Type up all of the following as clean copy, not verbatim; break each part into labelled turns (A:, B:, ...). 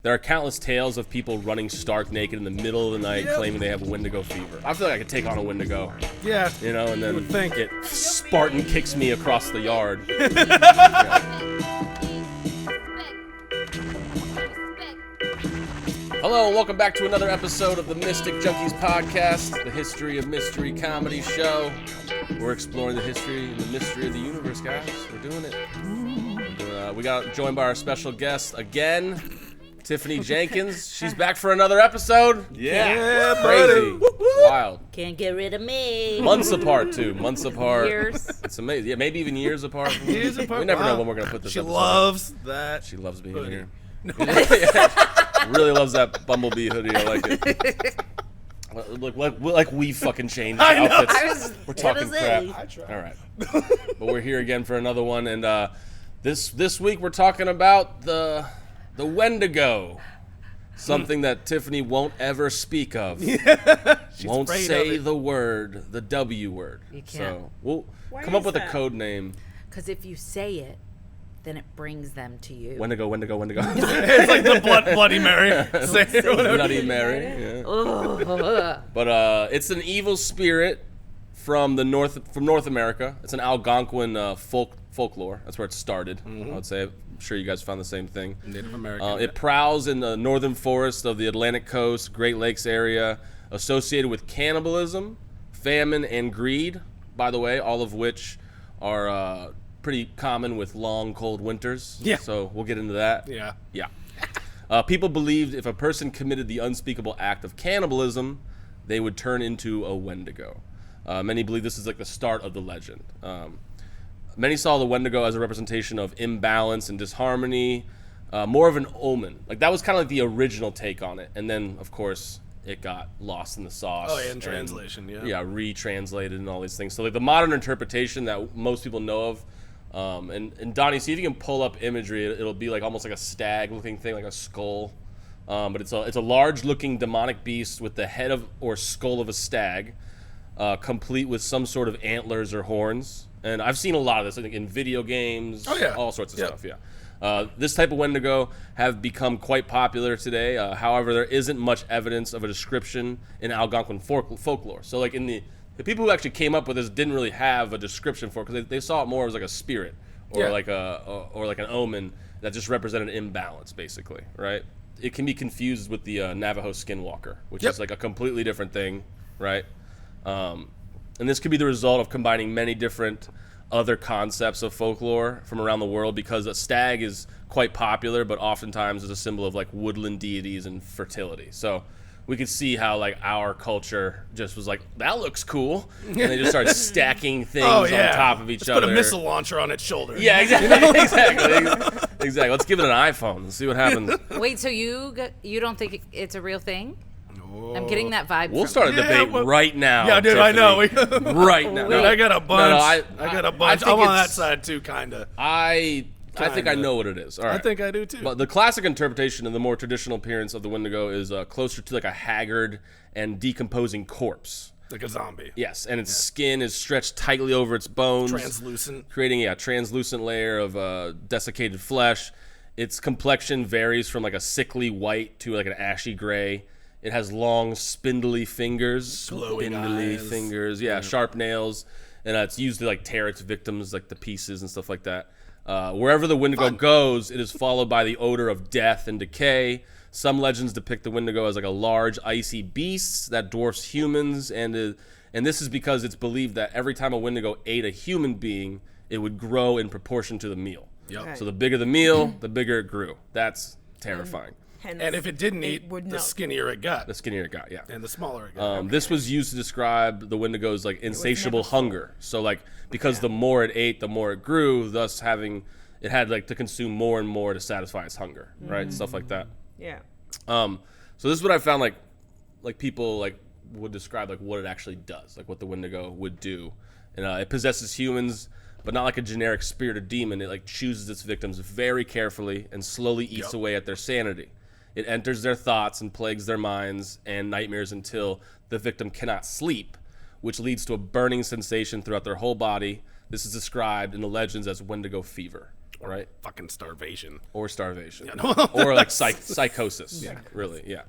A: There are countless tales of people running stark naked in the middle of the night claiming they have Wendigo fever. I feel like I could take on a Wendigo.
B: Yeah.
A: You know, and then
B: would think
A: it Spartan kicks me across the yard. Hello and welcome back to another episode of the Mystic Junkies podcast, the history of mystery comedy show. We're exploring the history and the mystery of the universe, guys. We're doing it. We got joined by our special guest again, Tiffany Jenkins. She's back for another episode.
B: Yeah,
A: Crazy. Wild.
C: Can't get rid of me.
A: Months apart, too. Months apart.
C: Years.
A: It's amazing. Yeah, maybe even years apart.
B: Years apart.
A: We never know when we're going to put this
B: She
A: episode
B: loves that.
A: She loves being
B: hoodie.
A: here. Really loves that Bumblebee hoodie. I like it. Like we fucking changed outfits. We're talking crap.
B: I try.
A: All right. But we're here again for another one. And this week we're talking about the Wendigo. Something that Tiffany won't ever speak of. Won't say the word, the W word.
C: You can't.
A: So we'll come up with a code name.
C: Because if you say it, then it brings them to you.
A: Wendigo, Wendigo, Wendigo.
B: It's like the Bloody Mary. Say it, whatever.
A: Bloody Mary. Yeah. But it's an evil spirit from North America. It's an Algonquin folklore. That's where it started. I would say. I'm sure you guys found the same thing.
B: Native American.
A: It prowls in the northern forests of the Atlantic coast, Great Lakes area, associated with cannibalism, famine, and greed. By the way, all of which are pretty common with long, cold winters.
B: Yeah.
A: So we'll get into that.
B: Yeah.
A: Yeah. People believed if a person committed the unspeakable act of cannibalism, they would turn into a Wendigo. Many believe this is like the start of the legend. Many saw the Wendigo as a representation of imbalance and disharmony, more of an omen. Like that was kind of like the original take on it. And then, of course, it got lost in the sauce.
B: Oh, yeah, in translation, yeah.
A: Yeah, retranslated and all these things. So like the modern interpretation that most people know of, and Donnie, see if you can pull up imagery. It'll be like almost like a stag-looking thing, like a skull. But it's a large-looking demonic beast with the head of or skull of a stag, complete with some sort of antlers or horns. And I've seen a lot of this, I think, in video games, all sorts of stuff, yeah. This type of Wendigo have become quite popular today. However, there isn't much evidence of a description in Algonquin folklore. So, like, the people who actually came up with this didn't really have a description for it because they saw it more as like a spirit or like an omen that just represented imbalance, basically, right? It can be confused with the Navajo skinwalker, which is like a completely different thing, right? And this could be the result of combining many different other concepts of folklore from around the world because a stag is quite popular, but oftentimes is a symbol of like woodland deities and fertility. So we could see how like our culture just was like, that looks cool. And they just started stacking things on top of each other.
B: Put a missile launcher on its shoulder.
A: Yeah, exactly. Let's give it an iPhone and see what happens.
C: Wait, so you don't think it's a real thing? I'm getting that vibe.
A: We'll start a debate right now.
B: Yeah, dude,
A: Tiffany.
B: I know.
A: Right now.
B: Dude, I got a bunch.
A: I
B: got a bunch. I'm on that side too, kind of.
A: I think I know what it is. All right.
B: I think I do too.
A: But the classic interpretation and the more traditional appearance of the Wendigo is closer to like a haggard and decomposing corpse.
B: Like a zombie.
A: Yes, and its skin is stretched tightly over its bones.
B: Translucent.
A: Creating a translucent layer of desiccated flesh. Its complexion varies from like a sickly white to like an ashy gray. It has long, spindly fingers.
B: Glowing
A: eyes. Yeah, sharp nails. And it's used to like tear its victims, like the pieces and stuff like that. Wherever the Wendigo goes, it is followed by the odor of death and decay. Some legends depict the Wendigo as like a large, icy beast that dwarfs humans. And this is because it's believed that every time a Wendigo ate a human being, it would grow in proportion to the meal.
B: Yep. Okay.
A: So the bigger the meal, the bigger it grew. That's terrifying.
B: And if it didn't eat, the skinnier it got.
A: The skinnier it got, yeah.
B: And the smaller it got.
A: This was used to describe the Wendigo's like insatiable hunger. So like because the more it ate, the more it grew, thus it had like to consume more and more to satisfy its hunger, right? Stuff like that.
D: Yeah.
A: So this is what I found like people like would describe like what it actually does, like what the Wendigo would do. And it possesses humans, but not like a generic spirit or demon. It like chooses its victims very carefully and slowly eats away at their sanity. It enters their thoughts and plagues their minds and nightmares until the victim cannot sleep, which leads to a burning sensation throughout their whole body. This is described in the legends as Wendigo fever.
B: Or
A: right?
B: fucking starvation.
A: Or starvation.
B: Yeah, no.
A: Or like psychosis. Yeah. Really, yeah.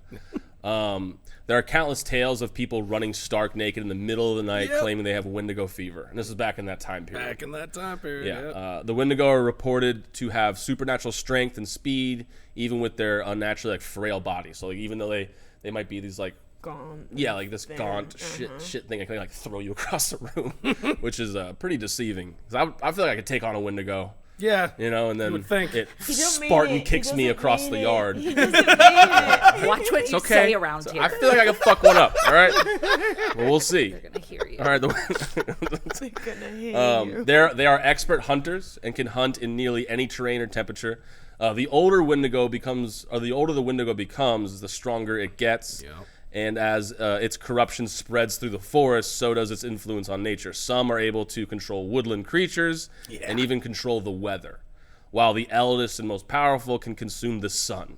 A: There are countless tales of people running stark naked in the middle of the night claiming they have Wendigo fever. And this is back in that time period.
B: Back in that time period,
A: yeah. The Wendigo are reported to have supernatural strength and speed, even with their unnaturally like frail bodies. So like even though they might be these like
D: gaunt.
A: Yeah, like this gaunt shit thing. I can like throw you across the room, which is pretty deceiving. 'Cause I feel like I could take on a Wendigo.
B: Yeah,
A: you know, and then
B: would think.
A: it Spartan kicks me across the yard.
C: He doesn't mean it. Watch what you say around here.
A: I feel like I can fuck one up. All right, well, we'll see.
C: They're gonna hear you.
A: All right,
D: They're gonna hear you.
A: they are expert hunters and can hunt in nearly any terrain or temperature. The older the Wendigo becomes, the stronger it gets.
B: Yep.
A: And as its corruption spreads through the forest, so does its influence on nature. Some are able to control woodland creatures and even control the weather, while the eldest and most powerful can consume the sun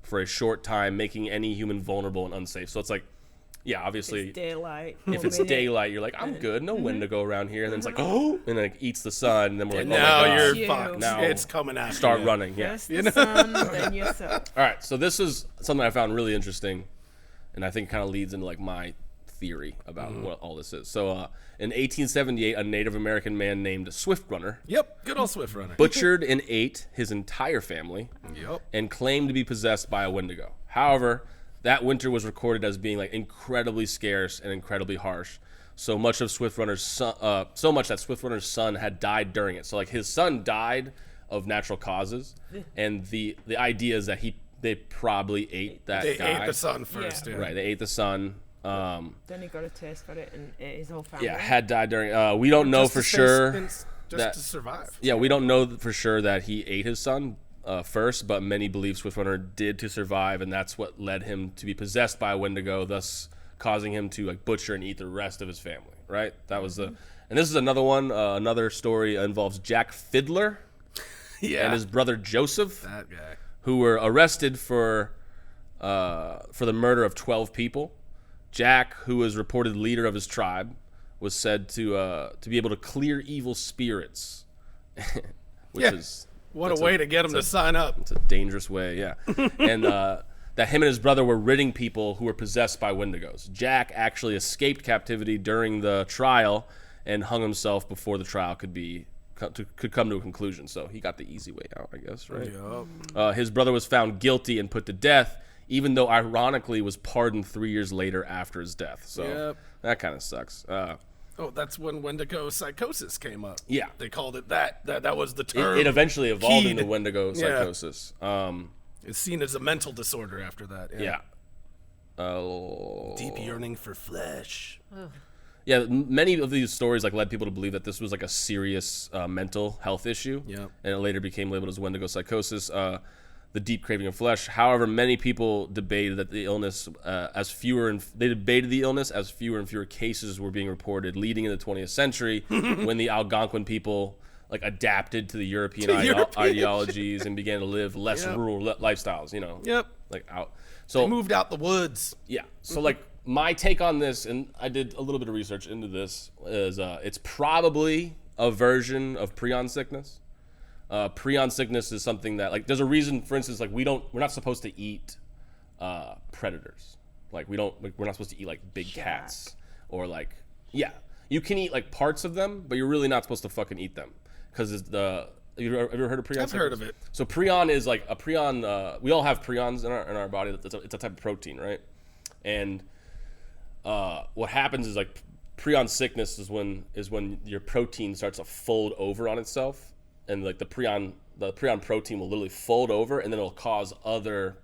A: for a short time, making any human vulnerable and unsafe. So it's like, yeah, obviously,
D: It's daylight.
A: if it's daylight, you're like, I'm good, no Wendigo around here. And then it's like, oh, and then it eats the sun, and then we're like,
B: And
A: oh
B: now
A: my God.
B: you're fucked.
A: Now
B: It's coming after
A: Start
B: you.
A: running, yeah.
D: First the sun, then yourself.
A: All right, so this is something I found really interesting, and I think it kind of leads into like my theory about what all this is. So in 1878, a Native American man named Swift Runner
B: Yep, good old Swift Runner.
A: butchered and ate his entire family
B: Yep.
A: and claimed to be possessed by a Wendigo. However, that winter was recorded as being like incredibly scarce and incredibly harsh. So much of Swift Runner's son, so much that Swift Runner's son had died during it. So like his son died of natural causes, and the idea is that they probably ate that
B: They
A: guy.
B: ate the sun first.
D: Yeah.
B: Yeah.
A: Right, they ate the son.
D: Then he got a taste for it and ate his whole family.
A: Yeah, had died during. We don't know
B: Just
A: for
B: to stay-
A: sure.
B: Just
A: that-
B: to survive.
A: Yeah, we don't know for sure that he ate his son first, but many believe Swift Runner did to survive, and that's what led him to be possessed by a Wendigo, thus causing him to like butcher and eat the rest of his family. Right? That was the. And this is another one. Another story involves Jack Fiddler
B: Yeah.
A: and his brother Joseph,
B: That guy.
A: who were arrested for the murder of 12 people. Jack, who was reported leader of his tribe, was said to be able to clear evil spirits, which is
B: What a way to get him to sign up.
A: it's a dangerous way, yeah. And that him and his brother were ridding people who were possessed by Wendigos. Jack actually escaped captivity during the trial and hung himself before the trial could come to a conclusion. So he got the easy way out, I guess, right?
B: Yep.
A: His brother was found guilty and put to death, even though ironically was pardoned 3 years later after his death. So that kind of sucks.
B: Oh, that's when Wendigo psychosis came up.
A: Yeah.
B: They called it that. That was the term.
A: It eventually evolved
B: Keyed.
A: into Wendigo
B: Yeah.
A: psychosis.
B: It's seen as a mental disorder after that.
A: Yeah.
B: Deep yearning for flesh.
A: Yeah, many of these stories like led people to believe that this was like a serious mental health issue.
B: Yep.
A: And it later became labeled as Wendigo psychosis, the deep craving of flesh. However, many people debated that the illness as fewer and fewer cases were being reported, leading into the 20th century when the Algonquin people like adapted to the European ideologies and began to live less rural lifestyles. You know.
B: Yep.
A: Like out. So
B: They moved out the woods.
A: yeah. So like my take on this, and I did a little bit of research into this, is it's probably a version of prion sickness. Prion sickness is something that like there's a reason. For instance, like we're not supposed to eat predators. Like we're not supposed to eat like big cats or like you can eat like parts of them, but you're really not supposed to fucking eat them because it's the. Have you ever heard of prion?
B: I've heard of it.
A: So prion is like a prion. We all have prions in our body. It's a type of protein, right? And what happens is like prion sickness is when your protein starts to fold over on itself, and like the prion protein will literally fold over, and then it'll cause other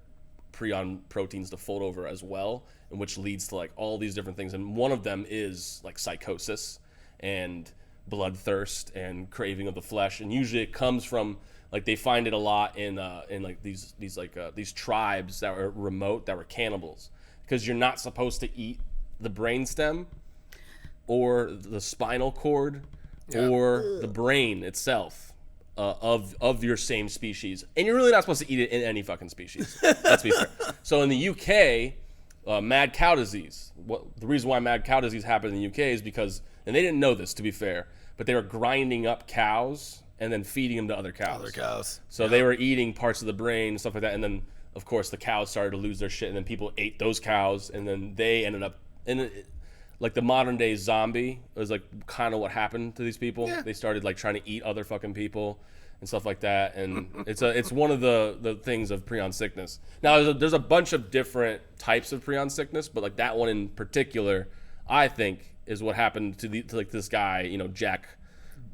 A: prion proteins to fold over as well, and which leads to like all these different things. And one of them is like psychosis and bloodthirst and craving of the flesh, and usually it comes from like they find it a lot in like these tribes that were remote that were cannibals, because you're not supposed to eat the brainstem or the spinal cord or the brain itself of your same species, and you're really not supposed to eat it in any fucking species. Let's be fair. So in the UK, mad cow disease. The reason why mad cow disease happened in the UK is because, and they didn't know this to be fair, but they were grinding up cows and then feeding them to other cows.
B: Other cows.
A: So they were eating parts of the brain and stuff like that, and then of course the cows started to lose their shit, and then people ate those cows, and then they ended up in like the modern day zombie was like kind of what happened to these people.
B: Yeah.
A: They started like trying to eat other fucking people and stuff like that, and it's one of the things of prion sickness. Now there's a bunch of different types of prion sickness, but like that one in particular, I think is what happened to like this guy, you know, Jack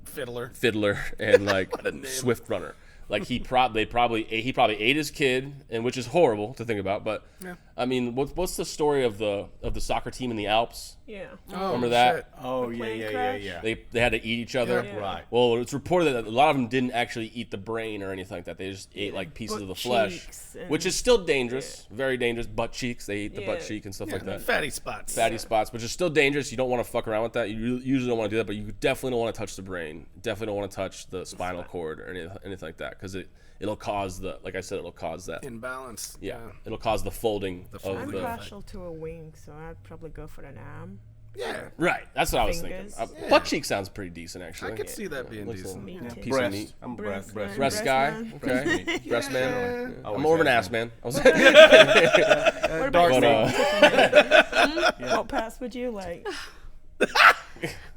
A: Fiddler and like Swift Runner. Like he probably ate his kid, and which is horrible to think about. But I mean, what's the story of the soccer team in the Alps?
D: Yeah.
A: Remember that?
B: Shit.
E: Oh,
D: plane
E: yeah.
D: crash?
A: They had to eat each other.
D: Yeah.
E: Right.
A: Well, it's reported that a lot of them didn't actually eat the brain or anything like that. They just ate like pieces of the
D: Butt
A: flesh,
D: cheeks and-
A: which is still dangerous, very dangerous. Butt cheeks, they eat the butt
D: Yeah.
A: cheek and stuff
B: Yeah,
A: like that.
B: fatty spots.
A: Fatty spots, which is still dangerous. You don't want to fuck around with that. You usually don't want to do that, but you definitely don't want to touch the brain. Definitely don't want to touch the spinal cord or anything like that, because it'll cause it'll cause that.
B: Imbalance.
A: Yeah, it'll cause the folding of
D: I'm
A: the.
D: partial to a wing, so I'd probably go for an arm.
B: Yeah.
A: Right, that's what I was
D: Fingers.
A: thinking.
B: Yeah.
A: Butt cheek sounds pretty decent, actually.
B: I could see that being
A: Looks
B: decent.
A: little-
D: Me too.
A: piece of meat.
E: I'm
D: Breast
E: breast.
D: man.
A: Breast
D: Breast
A: guy,
D: man.
A: okay. Breast man.
E: I
A: I'm
E: was
A: more of an
E: that
A: ass man. I was
D: What about
A: But,
D: you? What pass would you like?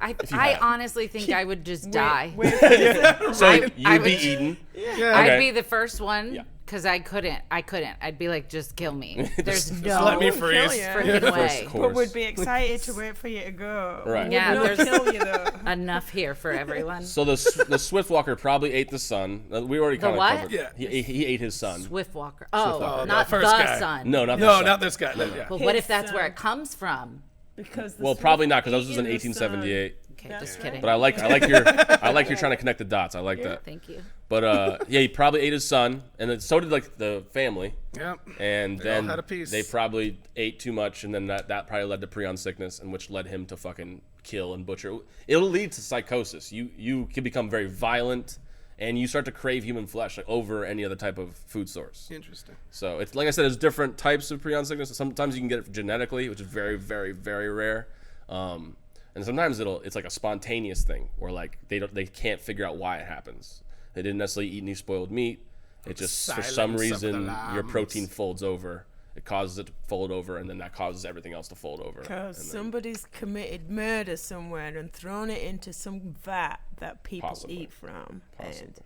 C: I honestly think I would just die.
A: so
C: I
A: you'd be
C: would-
A: eaten.
B: Yeah.
C: I'd
A: Okay.
C: be the first one
A: Yeah.
C: because I couldn't. I'd be like, just kill me. There's
A: Just
C: no
B: let me
D: Kill
B: freeze.
D: ya.
C: freaking
A: First
C: way.
A: course.
D: But would be excited to wait for you to go.
A: Right.
C: Yeah,
D: Would not
C: there's-
D: kill you though.
C: Enough here for everyone.
A: So the Swiftwalker probably ate the son. We already
C: The
A: kind of
C: what?
A: covered.
B: Yeah.
A: He ate his son.
C: Swiftwalker.
A: Swiftwalker.
C: Oh, not
B: the
C: the,
B: first guy.
C: son.
A: No, not the
B: No,
A: son.
B: not this guy. Yeah.
C: But what
D: His
C: if that's where
D: son.
C: it comes from?
D: Because the
A: Well, probably not, because
D: Swift
A: this was in
D: eating the sun.
A: 1878.
C: Okay,
D: That's
C: just
D: right.
C: kidding.
A: But I like you're trying to connect the dots. I like that.
C: Thank you.
A: But yeah, he probably ate his son, and then so did like the family.
B: Yep.
A: And
B: They
A: then
B: all had a piece.
A: they probably ate too much, and then that probably led to prion sickness, and which led him to fucking kill and butcher. It'll lead to psychosis. You can become very violent, and you start to crave human flesh like, over any other type of food source.
B: Interesting.
A: So it's like I said, there's different types of prion sickness. Sometimes you can get it genetically, which is very, very, very rare. And sometimes it's like a spontaneous thing, where like they can't figure out why it happens. They didn't necessarily eat any spoiled meat. It just for some
B: Silence of the
A: reason your
B: lambs.
A: protein folds over. It causes it to fold over, and then that causes everything else to fold over.
D: Because
A: And then-
D: somebody's committed murder somewhere and thrown it into some vat that people
A: Possibly.
D: eat from.
A: Possibly.
D: And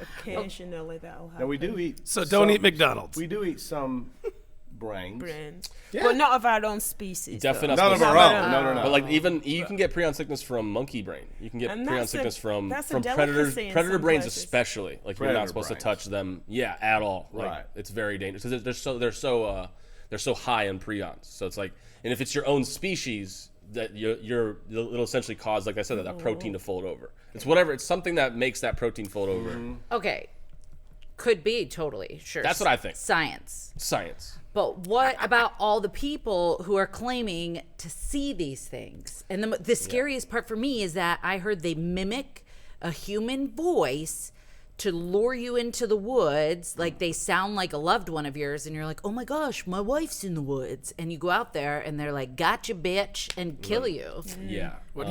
D: occasionally that'll happen.
E: Now we do eat.
B: So don't
E: some-
B: eat McDonald's.
E: We do eat some brains.
D: brains.
E: Yeah.
D: But not of our own species.
A: Definitely
D: though.
A: not
E: None of
A: supposed
E: our
A: to-
E: own. No.
A: But like even you can get prion sickness from monkey brain. You can get
D: And
A: prion
D: that's a-
A: sickness from
D: that's a
A: predators.
D: delicacy in
A: Predator
D: some
A: brains
D: places.
A: especially. Like you're
E: Predator
A: not supposed
E: brains.
A: to touch them. Yeah, at all. Like,
E: Right.
A: It's very dangerous because they're so high in prions. So it's like, and if it's your own species, that it'll essentially cause, like I said, that protein to fold over. It's whatever. It's something that makes that protein fold over.
C: Okay. Could be totally sure.
A: That's what I think.
C: Science.
A: Science.
C: But what about all the people who are claiming to see these things? And the scariest part for me is that I heard they mimic a human voice to lure you into the woods. Like they sound like a loved one of yours, and you're like, oh my gosh, my wife's in the woods. And you go out there, and they're like, gotcha, bitch, and kill you.
A: Yeah.
B: What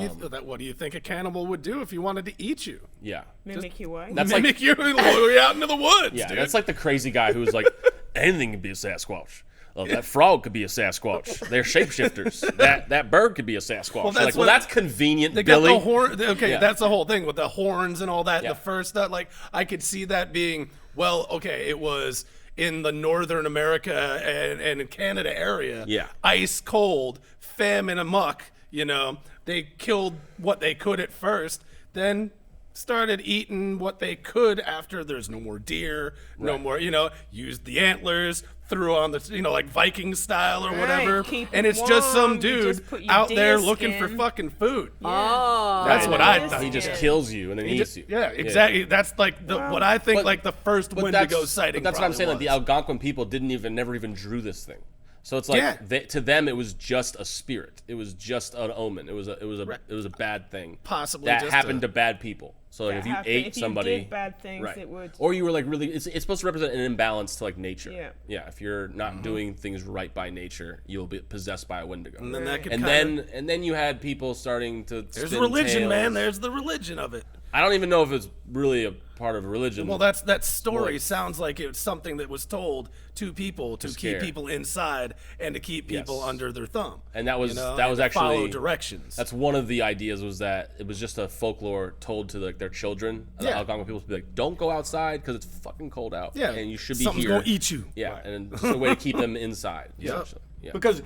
B: do you think a cannibal would do if he wanted to eat you?
A: Yeah.
D: Mimic your wife.
A: That's like
B: Mimic you and lure you out into the woods,
A: Yeah,
B: dude.
A: that's like the crazy guy who's like, anything can be a Sasquatch. That frog could be a Sasquatch. They're shapeshifters. That bird could be a Sasquatch.
B: that's
A: That's
B: what-
A: convenient,
B: They got
A: Billy.
B: the horn. Okay,
A: Yeah.
B: that's the whole thing with the horns and all that.
A: Yeah.
B: The first that, like, I could see that being, well, okay, it was in the Northern America and Canada area.
A: Yeah.
B: Ice cold, famine amok. You know, they killed what they could at first, then started eating what they could after there's no more deer, no
A: Right.
B: more, used the antlers, threw on the, like Viking style or whatever.
D: keep
B: And
D: it
B: it's just some
D: warm, you
B: dude
D: just put your
B: out there
D: deer
B: looking for
D: skin.
B: fucking food.
C: Oh.
B: That's what I
D: Right.
B: thought.
A: He just
D: Yeah.
A: kills you and then
B: He
A: eats
B: just-
A: you.
B: yeah, exactly. That's like what I think,
A: But-
B: like the first
A: But
B: Wendigo sighting.
A: But that's what I'm
B: probably
A: saying. Like the
B: was.
A: Algonquin people never even drew this thing. So it's like
B: Yeah.
A: to them it was just a spirit. It was just an omen. It was a bad thing.
B: Possibly
A: that
B: just
A: happened
B: a-
A: to bad people. So like,
D: That
A: if you
D: happened.
A: ate
D: If you
A: somebody,
D: did bad things,
A: right?
D: it would-
A: Or you were like really. It's supposed to represent an imbalance to like nature.
D: Yeah.
A: Yeah. If you're not doing things right by nature, you'll be possessed by a Wendigo.
B: And then that could
A: And
B: kinda-
A: then you had people starting to.
B: there's
A: spin
B: religion,
A: tales.
B: man. There's the religion of it.
A: I don't even know if it's really a part of a religion.
B: Well, that story
A: like-
B: sounds like it's something that was told to people to keep
A: scare.
B: people inside and to keep people
A: Yes.
B: under their thumb.
A: And that was-
B: you know,
A: that
B: and
A: was
B: to follow
A: actually-
B: directions.
A: That's one of the ideas, was that it was just a folklore told to like their children, the
B: Yeah.
A: Algonquin people, to be like, don't go outside because it's fucking cold out.
B: Yeah.
A: And you should be
B: Something's
A: here.
B: gonna eat you.
A: Yeah. And it's a way to keep them inside.
B: Yeah.
A: essentially. Yeah.
E: Because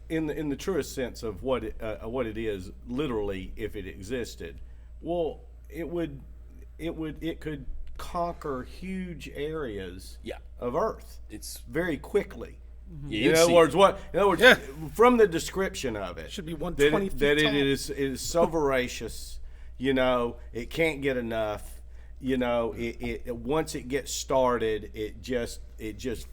E: in the truest sense of what it is, literally, if it existed, well, it could conquer huge areas
A: Yeah.
E: of Earth.
A: It's
E: very quickly.
A: yeah,
E: In
A: you'd
E: other
A: see-
E: words,
B: Yeah.
E: from the description of it,
B: Should be
E: that
B: 120 feet
E: that
B: tall.
E: it is so voracious. You know, it can't get enough. You know, it once it gets started, it just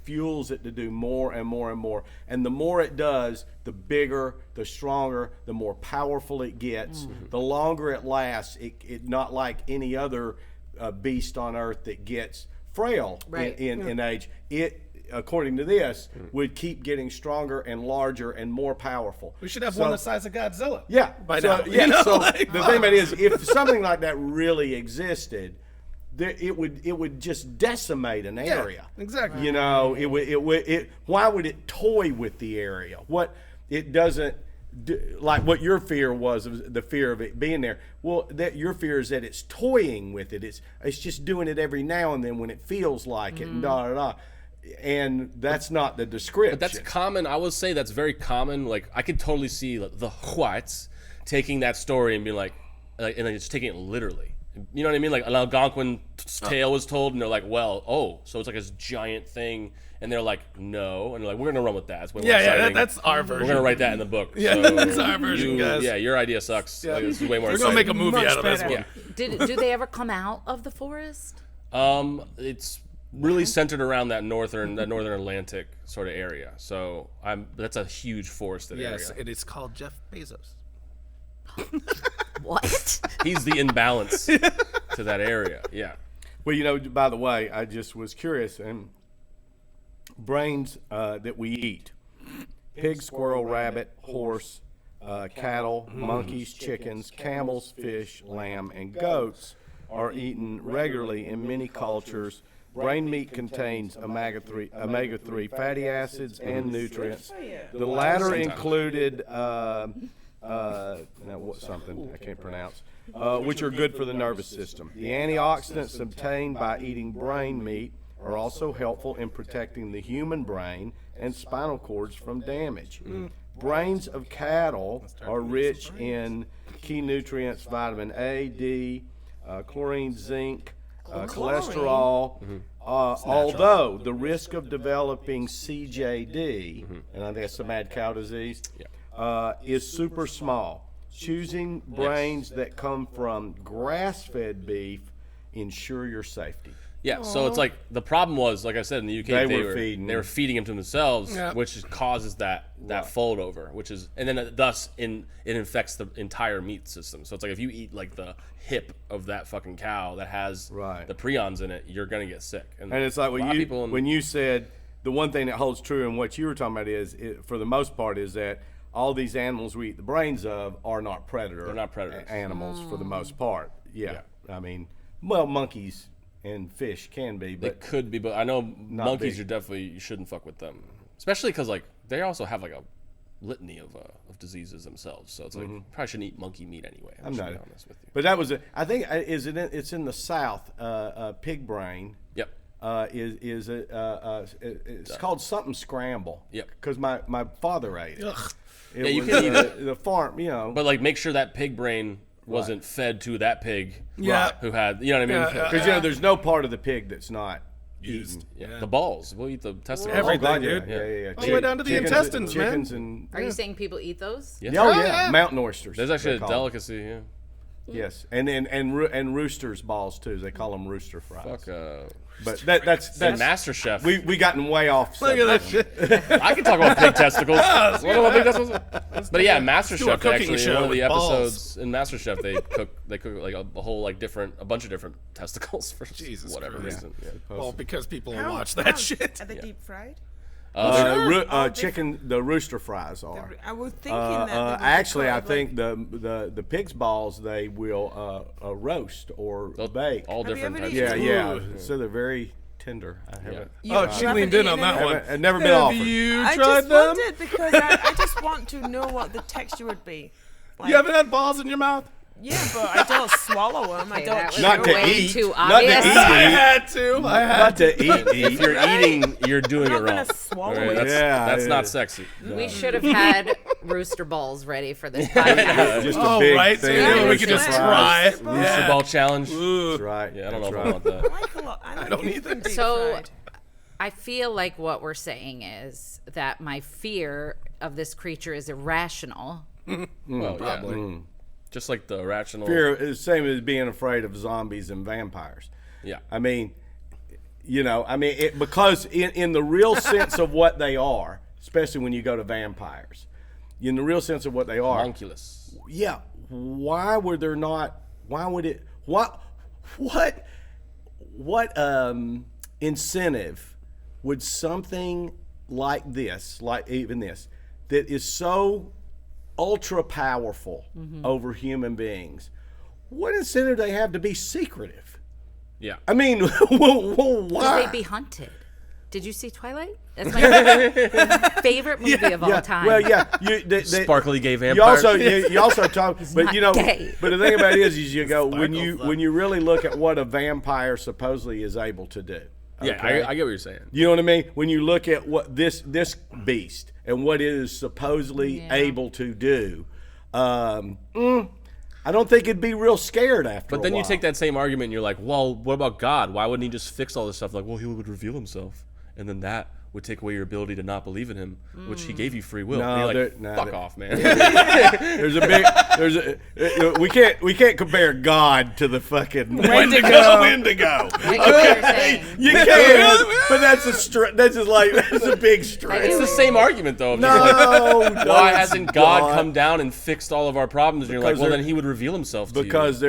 E: fuels it to do more and more and more. And the more it does, the bigger, the stronger, the more powerful it gets. The longer it lasts. It not like any other beast on Earth that gets frail
C: Right.
E: in age. It, according to this, would keep getting stronger and larger and more powerful.
B: We should have
E: So-
B: one the size of Godzilla.
E: Yeah,
B: by
E: so,
B: now.
E: Yeah,
B: you know?
E: so
B: Like,
E: the thing about it is, if something like that really existed, it would just decimate an area.
B: exactly.
E: You know, why would it toy with the area? What it doesn't do, like what your fear was the fear of it being there. Well, that your fear is that it's toying with it. It's just doing it every now and then when it feels like it, and da da da. And that's not the description.
A: But that's common. I would say that's very common. Like, I could totally see like, the whites taking that story and being like and then just taking it literally. You know what I mean? Like an Algonquin tale was told, and they're like, "Well, so it's like this giant thing," and they're like, "No," and they're like, "We're gonna run with that. It's way more exciting.
B: that's our
A: We're
B: version.
A: gonna write that in the book."
B: Yeah,
A: So
B: that's our version, guys.
A: Yeah, your idea sucks.
B: Yeah.
A: Like, this is way more
B: We're
A: exciting.
B: gonna make a movie
D: Much
B: out of this
D: better.
B: one.
C: Do they ever come out of the forest?
A: It's really centered around that northern Atlantic sort of area. So that's a huge forested
B: Yes,
A: area.
B: and it's called Jeff Bezos.
C: What?
A: He's the imbalance to that area. Yeah.
E: Well, you know, by the way, I just was curious, and brains that we eat: pig, squirrel, rabbit, horse, cattle, monkeys, chickens, camels, fish, lamb, and goats are eaten regularly in many cultures. Brain meat contains omega-3 fatty acids and nutrients. The latter included something I can't pronounce, which are good for the nervous system. The antioxidants obtained by eating brain meat are also helpful in protecting the human brain and spinal cords from damage. Brains of cattle are rich in key nutrients: vitamin A, D, chlorine, zinc, cholesterol. Although the risk of developing CJD, and I think that's the mad cow disease, is super small. Choosing brains that come from grass-fed beef ensure your safety.
A: Yeah, so it's like the problem was, like I said, in the UK,
E: They were feeding.
A: they were feeding them to themselves,
B: Yeah.
A: which causes that fold over, and then thus it infects the entire meat system. So it's like if you eat like the hip of that fucking cow that has
E: Right.
A: the prions in it, you're gonna get sick.
E: And it's like
A: a lot of people
E: when you said the one thing that holds true in what you were talking about is, for the most part, is that all these animals we eat the brains of are not predator.
A: They're not predators.
E: Animals for the most part. Yeah. I mean, well, monkeys and fish can be,
A: They
E: but
A: could be, but I know monkeys
E: big.
A: are definitely, you shouldn't fuck with them, especially because like they also have like a litany of diseases themselves. So it's like probably shouldn't eat monkey meat anyway.
E: I'm
A: just
E: not.
A: be honest with you.
E: But that was I think it's in the South. Pig brain.
A: Yep.
E: It's called something scramble.
A: Yep.
E: Because my father ate it.
B: Ugh.
E: It
A: Yeah, you
E: was,
A: can eat it.
E: The farm, you know.
A: But like, make sure that pig brain wasn't fed to that pig.
B: Yeah.
A: Who had, you know what I mean?
B: Yeah,
E: Because you know, there's no part of the pig that's not
B: Used.
E: eaten.
A: Yeah. The balls. We'll eat the testicles.
B: Everything,
E: God,
B: dude.
E: Yeah.
B: All the way down to the intestines, man.
E: chickens and
C: Are you saying people eat those?
A: Yeah.
E: oh
B: Oh,
E: yeah,
B: yeah.
E: mountain oysters.
A: There's actually
E: they
A: a
E: call 'em.
A: delicacy. Yeah.
E: Yes, and roosters balls too. They call them rooster fries.
A: Fuck.
E: But that's
A: Master Chef.
E: we gotten way off.
B: Look at
E: subject.
B: that shit.
A: I can talk about pig testicles. Wanna know what pig testicles? But yeah, Master
B: do a
A: Chef
B: cooking
A: actually
B: show
A: one of the
B: with balls.
A: episodes in Master Chef they cook like a whole like a bunch of different testicles for
B: Jesus
A: whatever
B: Christ.
A: reason. Yeah.
B: Well, because people will
D: How-
B: watch
D: how-
B: that shit.
D: Are they deep fried?
E: Chicken, the rooster fries are.
D: I was thinking that. they would be
E: Actually, I
D: called,
E: think the pig's balls they will roast or bake.
A: All
D: Have you
A: different
D: ever
A: types.
D: eaten-
E: Yeah. So they're very tender. I haven't.
B: Oh, she leaned in on that one.
E: I've never been
B: Have
E: offered.
B: you
D: I
B: tried
D: just
B: them?
D: wanted because I just want to know what the texture would be. Like,
B: You haven't had balls in your mouth?
D: yeah, but I don't swallow them. I
C: Okay,
D: don't.
C: that was
E: Not to
C: way
E: eat.
C: too
E: Not to
C: obvious.
E: eat.
B: I had to.
E: Not to eat.
A: If you're eating, you're doing
D: I'm
A: it
D: not
A: wrong.
D: gonna swallow
A: All right,
D: it.
A: that's
E: Yeah,
A: that's
E: yeah.
A: not sexy.
C: We should have had rooster balls ready for this podcast.
E: Just a
B: Oh,
E: big
B: right. So
E: thing.
B: yeah, we
E: Rooster
B: could just
E: fries.
B: try.
A: Rooster ball challenge.
E: That's right.
A: Yeah, I don't know
E: That's
A: if I
E: right.
A: want that.
D: I like a lot. I
B: don't
D: like
B: either.
D: anything deep
C: So
D: fried.
C: I feel like what we're saying is that my fear of this creature is irrational.
A: Well, yeah. Just like the rational.
E: Fear is the same as being afraid of zombies and vampires.
A: Yeah.
E: I mean, because in the real sense of what they are, especially when you go to vampires, in the real sense of what they are,
A: Homunculus.
E: yeah. Why would there not? Why would it? What incentive would something like this, like even this, that is so ultra powerful over human beings? What incentive do they have to be secretive?
A: Yeah.
E: I mean,
C: Would
E: why?
C: they be hunted? Did you see Twilight? That's my favorite movie of all time.
E: Well, yeah.
A: Sparkly gay
E: You
A: vampire.
E: you also talk, but
C: not
E: you know,
C: gay.
E: but the thing about it is you go when
B: Sparkles,
E: you really look at what a vampire supposedly is able to do.
A: Yeah,
E: okay?
A: I get what you're saying.
E: You know what I mean? When you look at what this beast and what it is supposedly
C: Yeah.
E: able to do, I don't think it'd be real scared after.
A: But then
E: a
A: you
E: while.
A: take that same argument and you're like, well, what about God? Why wouldn't he just fix all this stuff? Like, well, he would reveal himself. And then that would take away your ability to not believe in him, which he gave you free will.
E: No,
A: and you're like,
E: there- no,
A: fuck
E: there-
A: off, man.
E: we can't compare God to the fucking Wendigo.
C: I get what you're saying.
E: You can, but that's a big stretch.
A: It's the same argument, though.
E: No,
A: Why
E: it's
A: hasn't God
E: not.
A: come down and fixed all of our problems? And you're like,
E: Because
A: well,
E: there-
A: then he would reveal himself to you.
E: Because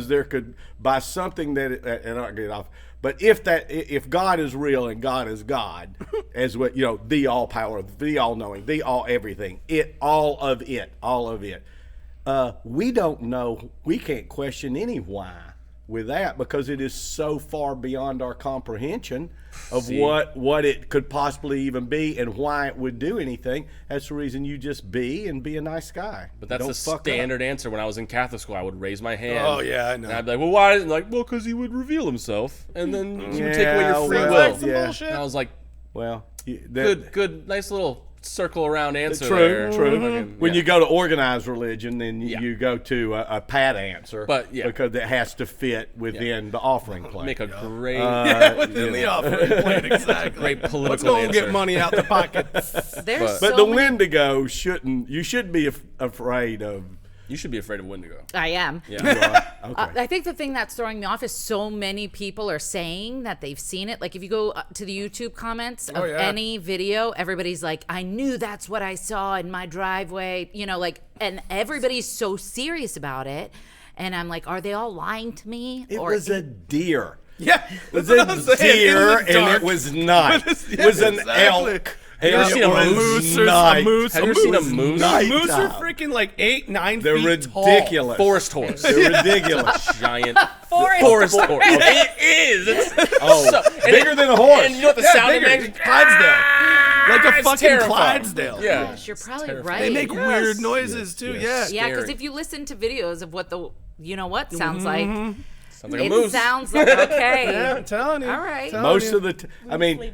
E: there could, by something that and I'll get off. But if God is real and God is God, as what the all power, the all knowing, the all everything, all of it, we don't know. We can't question any why with that because it is so far beyond our comprehension of what it could possibly even be and why it would do anything. That's the reason you just be a nice guy.
A: But that's
E: Don't
A: the
E: fuck up.
A: standard answer. When I was in Catholic school, I would raise my hand.
B: Oh, yeah, I know.
A: And I'd be like, well, why? And like, well, because he would reveal himself. And then he would take away your free
E: well,
A: will.
B: Like some
E: yeah.
B: bullshit.
A: And I was like,
E: Well,
A: good, nice little circle around answer
E: True,
A: there.
E: true.
A: Fucking-
E: When
A: yeah.
E: you go to organized religion, then
A: Yeah.
E: you go to a pat answer,
A: But, yeah.
E: because it has to fit within the offering plate.
A: make a great,
B: Within the offering plate, exactly.
A: great political
B: Let's go and
A: answer.
B: get money out the pocket.
C: There's
E: But
C: so
E: the
C: many.
E: Wendigo shouldn't. You should be afraid of.
A: You should be afraid of Wendigo.
C: I am.
A: Yeah.
E: Okay.
C: I think the thing that's throwing me off is so many people are saying that they've seen it. Like if you go to the YouTube comments of
B: yeah.
C: any video, everybody's like, I knew that's what I saw in my driveway, and everybody's so serious about it. And I'm like, are they all lying to me?
E: It was a deer.
B: Yeah.
E: It was
B: that's what I'm
E: a
B: saying.
E: deer,
B: In the
E: and
B: dark.
E: it was not. It was an
B: exactly.
E: elk.
A: Have you ever seen a moose?
B: A moose.
A: Have you ever seen a moose?
E: Night
B: Moose are
E: time.
B: freaking like 8, 9
E: They're
B: feet tall.
E: ridiculous.
A: Forest horse.
E: They're ridiculous.
A: Giant
C: Forest
A: horse. It is. It's
E: Oh, bigger than a horse.
A: And you know what the
B: Yeah,
A: sound it
B: bigger.
A: makes?
B: Clydesdale. Like a
A: It's
B: fucking
A: terrifying.
B: Clydesdale.
A: Yeah.
C: Gosh, you're probably
A: terrifying.
C: right.
B: They make weird noises too.
E: yes.
C: Yeah, because
A: scary.
C: if you listen to videos of what sounds like,
A: Sounds like a
C: it
A: moose.
C: sounds like okay.
B: Yeah, I'm telling you.
C: All right.
E: Most of the,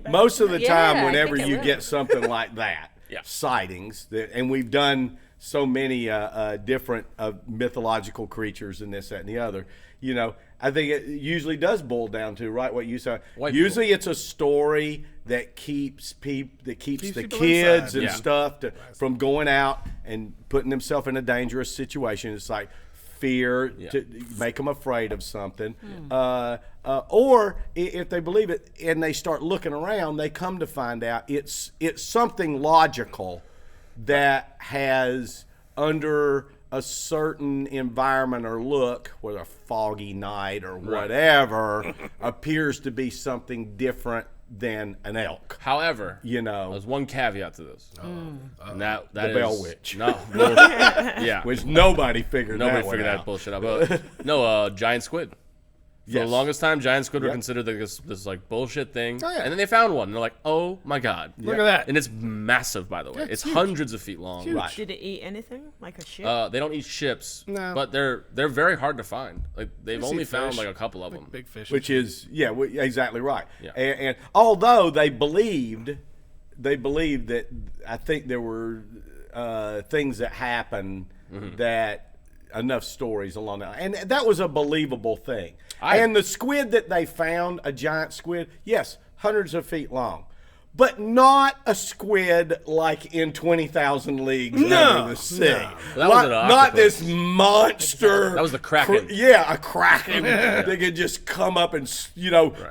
E: most of the
C: Yeah,
E: time,
C: I
E: whenever
C: think it
E: you
C: will.
E: get something like that,
A: Yeah.
E: sightings, and we've done so many different mythological creatures and this, that, and the other. I think it usually does boil down to what you said.
A: White
E: Usually, it's a story that keeps the
B: people
E: kids
B: inside.
E: and
A: Yeah.
E: stuff from going out and putting themselves in a dangerous situation. It's like fear to make them afraid of something, or if they believe it and they start looking around, they come to find out it's something logical that has under a certain environment or look, whether a foggy night or whatever, appears to be something different than an elk.
A: However,
E: You know,
A: there's one caveat to this, and that
E: the
A: is
E: Bell Witch.
A: No, well, yeah,
E: which nobody figured
A: nobody
E: that
A: figured
E: one
A: that
E: out.
A: bullshit out. But no, giant squid. For
E: Yes.
A: the longest time, giant squid were
E: Yep.
A: considered like this like bullshit thing,
B: Oh, yeah.
A: and then they found one. And they're like, oh my god,
B: Look at that.
A: and it's massive, by the way. It's hundreds of feet long.
E: Right.
D: Did it eat anything like a ship?
A: They don't eat ships,
B: No.
A: but they're very hard to find. Like they've
B: They
A: only
B: see
A: found
B: fish,
A: like a couple of them.
B: Big fish.
E: Which is exactly right.
A: Yeah.
E: And although they believed that I think there were things that happened that enough stories along that, and that was a believable thing. And the squid that they found, a giant squid, yes, hundreds of feet long. But not a squid like in 20,000 Leagues Under the Sea.
A: That was an
E: Not
A: octopus.
E: this monster.
A: That was the Kraken.
E: Yeah, a kraken. They could just come up and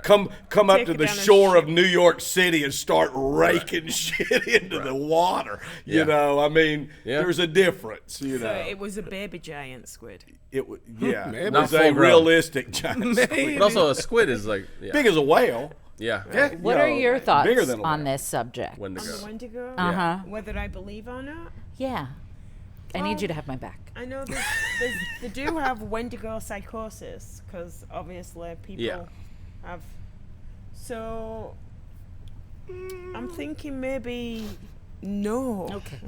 E: come up
D: Take
E: to
D: it
E: the
D: down a
E: shore of
D: ship.
E: New York City and start raking shit into the water.
A: Yeah.
E: You know, I mean,
A: Yeah.
E: there's a difference. You
D: so
E: know,
D: it was a baby giant squid.
E: it was it
A: Not
E: was a
A: full grown.
E: realistic giant squid,
A: But also, a squid is like
E: big as a whale.
A: yeah.
C: What
E: You
C: are
E: know,
C: your thoughts
E: bigger than a
C: on
E: whale.
C: this subject?
D: On the
A: Wendigo.
D: Wendigo?
C: Uh-huh.
D: Whether I believe or not?
C: Yeah. I need
D: Well-
C: you to have my back.
D: I know they do have Wendigo psychosis because obviously people
A: Yeah.
D: have. So I'm thinking maybe no.
C: Okay.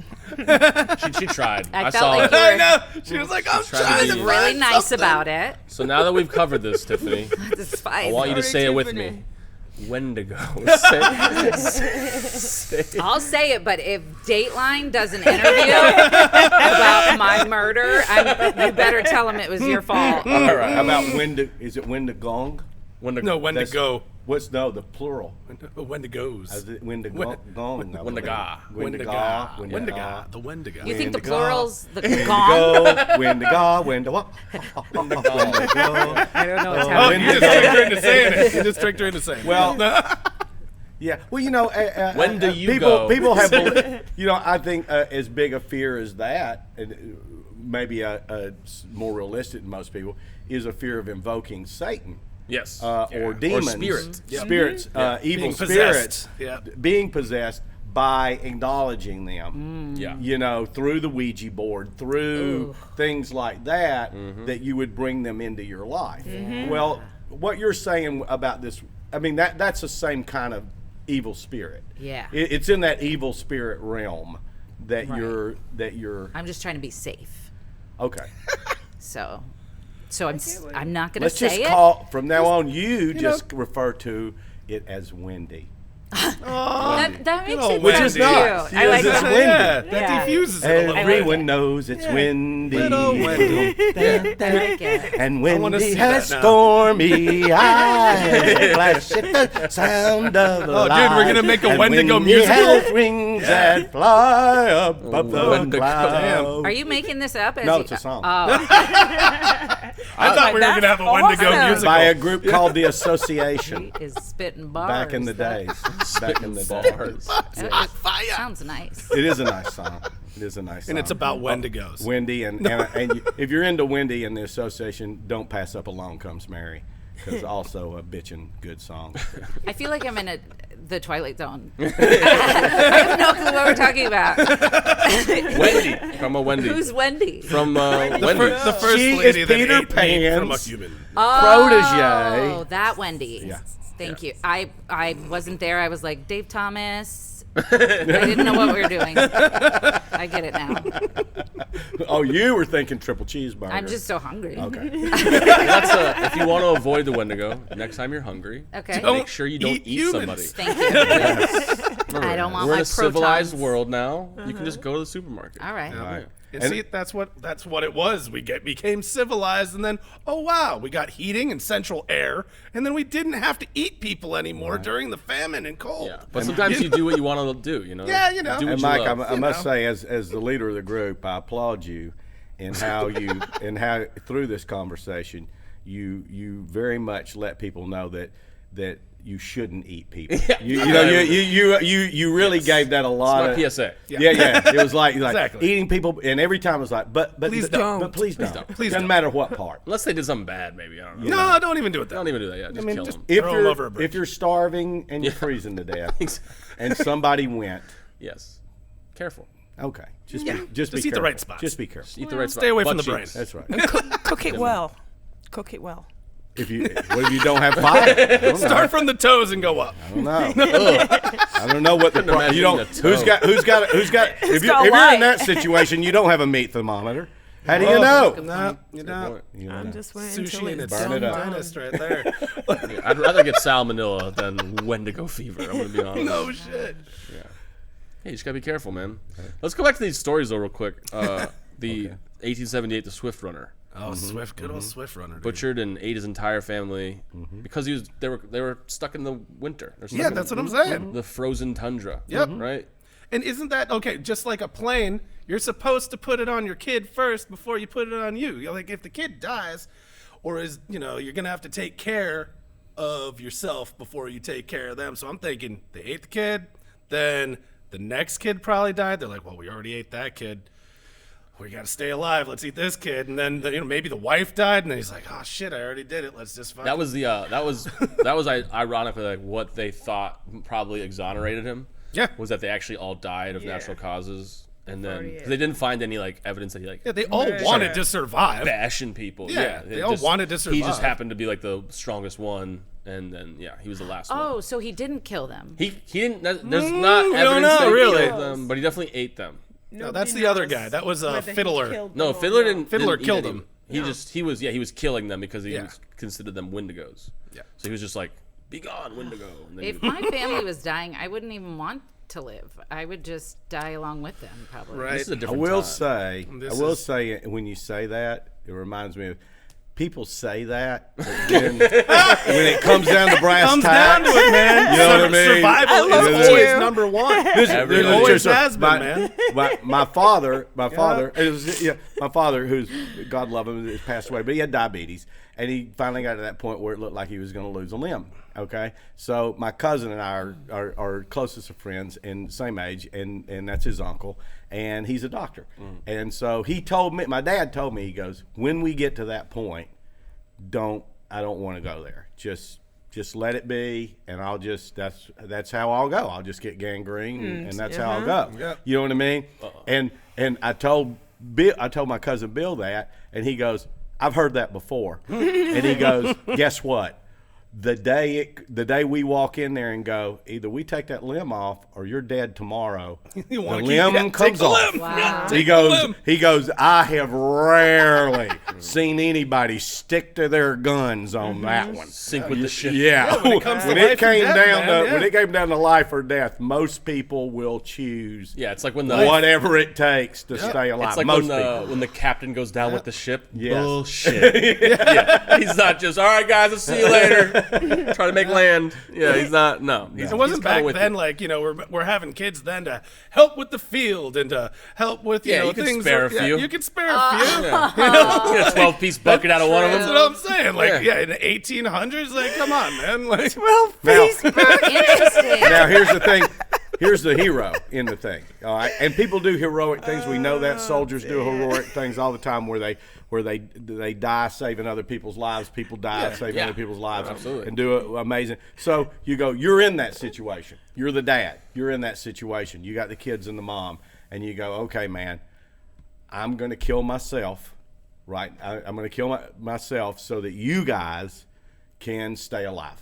A: She tried.
C: I
A: I
C: felt
A: saw
C: like
A: it.
C: you
B: I know. She was like, I'm
A: trying to
B: trying
A: be
B: to
C: really
B: find
C: nice
B: something.
C: about it.
A: So now that we've covered this, Tiffany,
C: It's fine.
A: I want you to
D: Sorry,
A: say it with
D: Tiffany.
A: me. Wendigo. Say-
C: I'll say it, but if Dateline does an interview about my murder, you better tell them it was your fault.
A: All right.
E: How about is it Wendigong?
A: Wendigo.
B: No, when to go.
E: What's the plural?
B: When to goes.
E: Is it Wendigong?
A: Wendiga.
B: Wendiga. Wendiga. The Wendiga.
C: You think the
E: Wendigo.
C: plural's the gong?
E: Wendigo, Wendigo.
C: I don't know what's
B: Oh,
C: happening.
B: you just tricked her into saying it. You just tricked her into saying it.
E: Well, yeah. Well,
A: When do you go?
E: people have, I think as big a fear as that, and maybe a more realistic than most people, is a fear of invoking Satan.
A: Yes.
E: Or demons,
A: spirits.
E: spirits, evil
B: Being
E: spirits,
B: possessed. Yeah.
E: being possessed by acknowledging them.
A: Yeah.
E: Through the Ouija board, through things like that, that you would bring them into your life. Well, what you're saying about this, I mean, that's the same kind of evil spirit.
C: Yeah.
E: It's in that evil spirit realm that
C: Right.
E: you're
C: I'm just trying to be safe.
E: okay.
C: So I'm not gonna
E: Let's
C: say
E: just
C: it.
E: call from now on. You just refer to it as Wendy.
C: That makes
B: old
C: it
B: Wendy.
C: sound
B: Which is
E: not.
C: cute. I like
E: It's
C: that.
E: Wendy.
B: Yeah, that
C: Yeah.
B: defuses it a little bit.
E: Everyone knows it's Wendy.
B: Little Wendy.
C: I like it.
E: And
B: wanna
E: Wendy
B: see
E: has
B: that now.
E: stormy eyes, flash at the sound of
B: Oh, dude,
E: light.
B: we're gonna make a
E: And
B: Wendigo
E: Wendy
B: musical?
E: has wings that fly above the
A: Wendigo.
E: clouds.
C: Are you making this up?
E: No, it's a song.
C: Oh,
B: I thought we were going to have a Wendigo
C: awesome.
B: musical.
E: By a group called the Association.
C: he is spitting bars.
E: Back in the days. Back in the
A: Bars.
E: days.
C: Sounds nice.
E: It is a nice song. It is a nice song.
B: And it's about Wendigos.
E: Wendy if you're into Wendy and the Association, don't pass up Along Comes Mary, because also a bitchin' good song.
C: I feel like I'm in the Twilight Zone. I have no clue what we're talking about.
A: Wendy. From a Wendy.
C: Who's Wendy?
A: From Wendy.
B: The first
E: She
B: lady
E: is
B: that
E: Peter
B: ate meat from a
E: Pan's
B: human.
E: protege.
C: Oh, that Wendy.
E: Yeah.
C: Thank you. I wasn't there. I was like, Dave Thomas. I didn't know what we were doing. I get it now.
E: Oh, you were thinking triple cheeseburger.
C: I'm just so hungry.
E: Okay.
A: If you want to avoid the Wendigo, next time you're hungry,
C: Okay.
A: make sure you don't
B: eat
A: eat
B: humans.
A: somebody.
C: Thank you.
A: Remember,
C: I don't want
A: we're in
C: my
A: a civilized
C: protons.
A: world now. You can just go to the supermarket.
C: All right.
E: Right.
B: And see, that's what it was. We became civilized, and then oh wow, we got heating and central air, and then we didn't have to eat people anymore during the famine and cold.
A: Yeah, but sometimes you do what you want to do. You know.
B: Yeah, you know.
A: Do what
E: And
A: you
E: Mike,
A: love.
E: I must say, as the leader of the group, I applaud you in how through this conversation, you very much let people know that you shouldn't eat people. You really gave that a lot of
A: PSA.
E: Yeah. It was like
B: Exactly.
E: eating people, and every time it was like, but
B: Please don't.
E: But please don't.
B: Please
E: Doesn't
B: don't.
E: matter what part.
A: Unless they did something bad, maybe. I don't know.
B: No, don't even do it.
A: Don't even do that. Yeah, just kill them.
E: If
B: Throw 'em over a bridge.
E: if you're starving and you're freezing to death, and somebody went,
A: Yes. Careful.
E: okay, just
B: Yeah.
E: be
B: Just eat the
E: careful.
B: right spots.
E: Just be careful.
A: Eat the right
B: Stay away from
A: butt
B: the brain.
A: cheeks.
E: That's right.
D: Cook it well. Cook it well.
E: What if you don't have fire? I don't know.
B: Start from the toes and go up.
E: I don't know. I don't know what the
A: imagine
E: you don't.
A: eating a toe.
E: Who's got if you're
D: got a
E: in
D: light?
E: that situation, you don't have a meat thermometer. How do you know?
B: No, you don't.
E: You know.
D: I'm just waiting
B: Sushi
D: until
B: and
D: it's
B: its
E: Burn
B: own
E: it up.
B: dentist right there.
A: Yeah, I'd rather get salmonella than Wendigo fever. I'm gonna be honest.
B: No shit.
A: Hey, you just gotta be careful, man. Let's go back to these stories though, real quick. The 1878, the Swift runner,
B: Oh, Swift, good old Swift runner. Dude.
A: butchered and ate his entire family because they were stuck in the winter. They're stuck
B: Yeah,
A: in
B: that's what I'm saying.
A: the frozen tundra.
B: Yep.
A: Right.
B: And isn't that okay? Just like a plane, you're supposed to put it on your kid first before you put it on you. You're like, if the kid dies, or you're gonna have to take care of yourself before you take care of them. So I'm thinking they ate the kid, then the next kid probably died. They're like, well, we already ate that kid. We got to stay alive. Let's eat this kid. And then maybe the wife died, and then he's like, oh shit, I already did it. Let's just fucking.
A: That was ironically like what they thought probably exonerated him.
B: Yeah.
A: Was that they actually all died of natural causes, and then
D: 48.
A: 'cause they didn't find any like evidence that he like
B: Yeah, they all wanted to survive.
A: bashing people.
B: Yeah,
A: it
B: they all wanted to
A: He just
B: survive.
A: happened to be like the strongest one, and then he was the last one.
C: Oh, so he didn't kill them.
A: He didn't. There's not
B: we don't
A: evidence
B: know,
A: that he
B: really.
A: killed them, but he definitely ate them.
B: No, that's the other guy. That was Fiddler.
A: No, Fiddler didn't.
B: Fiddler
A: didn't eat
B: killed
A: any.
B: him.
A: He was killing them because he
B: Yeah.
A: was considered them Wendigos.
B: Yeah.
A: So he was just like, "Be gone, Wendigo." And then
C: If my family was dying, I wouldn't even want to live. I would just die along with them, probably.
B: Right.
A: this is a
E: I
A: different
E: will
A: time.
E: say when you say that, it reminds me of people say that, but then when it comes down to brass
B: Comes
E: tacks,
B: down to it, man.
E: you know what I mean?
B: Survival
D: love
B: is
D: you.
B: always number one.
A: Everybody-
B: It always
E: Just-
B: has been, man.
E: My father, my father, who's God love him, has passed away, but he had diabetes, and he finally got to that point where it looked like he was going to lose a limb. Okay, so my cousin and I are closest of friends and same age, and that's his uncle, and he's a doctor, and so he told me, my dad told me, he goes, when we get to that point, I don't want to go there. Just let it be, and I'll just that's how I'll go. I'll just get gangrene, and that's how I'll go.
B: Yep.
E: You know what I mean? And I told my cousin Bill that, and he goes, I've heard that before, and he goes, guess what? The day we walk in there and go, either we take that limb off or you're dead tomorrow. The limb comes off.
C: Wow.
E: He goes, I have rarely seen anybody stick to their guns on that one.
A: Sync with the ship.
E: Yeah,
B: when it comes to
E: when
B: life
E: it came
B: and death,
E: down
B: man,
E: to when
B: yeah.
E: it came down to life or death, most people will choose
A: Yeah, it's like when the
E: whatever it takes to stay alive.
A: It's like
E: most
A: when
E: people.
A: when the captain goes down with the ship.
E: Yes.
A: Bullshit. Yeah. He's not just, all right, guys, I'll see you later. Try to make land. Yeah, he's not. No.
B: It wasn't
A: he's kinda
B: back
A: with
B: then,
A: you.
B: like, we're having kids then to help with the field and to help with,
A: Yeah, you could
B: things.
A: spare a few.
B: You could spare a few.
A: Get a 12-piece bucket out of one of
B: That's
A: them.
B: what I'm saying. Like,
A: Yeah.
B: in the 1800s, like, come on, man. Like,
D: Well,
E: Now,
C: Interesting.
E: now here's the thing. Here's the hero in the thing. All right, and people do heroic things. We know that soldiers do heroic things all the time, where they die saving other people's lives. People die saving
A: Yeah.
E: other people's lives,
A: Absolutely.
E: and do it amazing. So you're in that situation. You're the dad. You're in that situation. You got the kids and the mom, and you go, okay, man, I'm going to kill myself. Right, I'm going to kill myself so that you guys can stay alive.